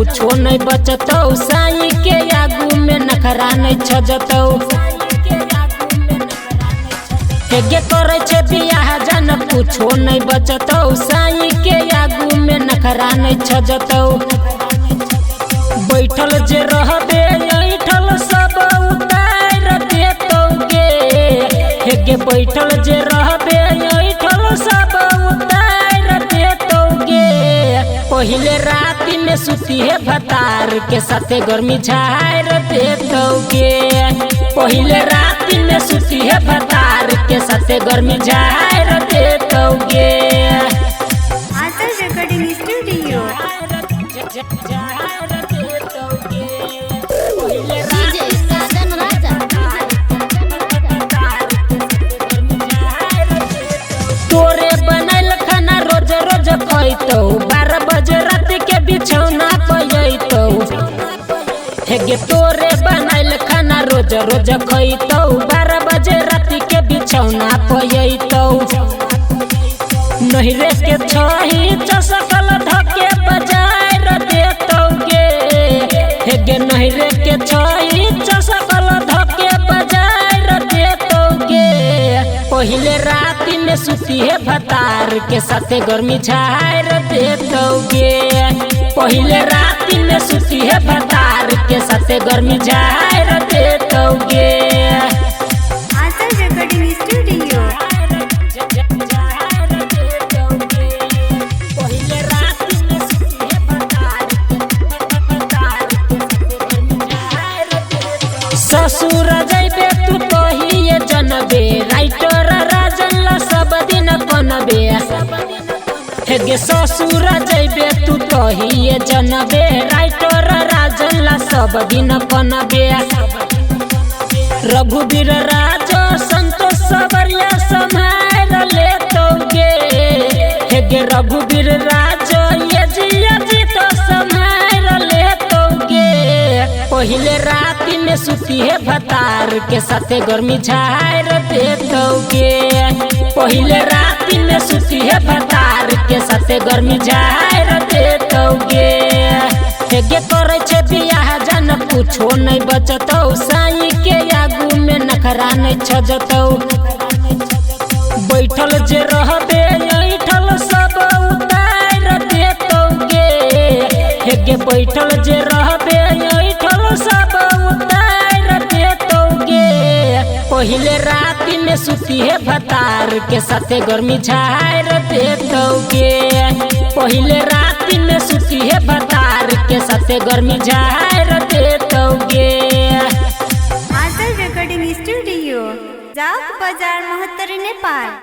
कुछो नहीं बचतौ, साई के आगू में नखरा नहीं छजतौ। हेगे करे छे बियाह जन कुछो नहीं बचतौ, साई के आगू में नखरा नहीं छजतौ। बैठल जे रहबे ऐठल सब उतार देतौगे, हेगे बैठल जे रहबे ऐठल सब उतार देतौगे। पहिले राति में सुती है भतार के साथे गर्मी झाड़ देतौगे। पहिले राति में सुती है भतार के साथे गर्मी झाड़ देतौगे। आदर्श रिकॉर्डिंग स्टूडियो। तोरे बनल खाना रोज रोज खैतौ, 12 बजे रात के बिछौना पयतौ। हेगे तोरे बनल खाना रोज रोज खैतौ, 12 बजे रात के बिछौना पयतौ। नहिरे के छही चसकल धके बजार देतौगे, हेगे नहिरे के छही चसकल धके बजार देतौगे। पहिले राति में सुती है भतार के साथे गर्मी झाड़ देतौगे। पहिले राति में सुती है भतार के साथे गर्मी झाड़ देतौगे। आदर्श रिकॉर्डिंग स्टूडियो। ससुर जैबे तू कहिए जनबे, राइटर राजन ला सब दिन कनबे। हेगे ससुर जैबे तू कहिए जनबे, राइटर राजन ला सब दिन कनबे। रघुवीर राजो संतोष सबरिया संभाल लेतौगे, हेगे रघुवीर राजो ये जिया जी तो संभाल लेतौगे। पहिले राति में सुती है भतार के साथे गर्मी झाड़ देतौगे। पहिले राति में सुती है भतार के साथे गर्मी झाड़ देतौगे। हेगे करे छे बियाह जन कुछो नहीं बचतौ, साई के आगू में नखरा नहीं छजतौ। बैठल जे रहबे ऐठल सब उतार देतौगे, हेगे बैठल जे रहबे ऐठल सब उतार देतौगे। पहिले राति में सुती है भतार के साथे गर्मी झाड़ देतौगे। पहिले राति में सुती है भतार के साथे गर्मी झाड़ देतौगे। आदर्श रिकॉर्डिंग स्टूडियो, जाक बाजार, महत्तरी, नेपाल।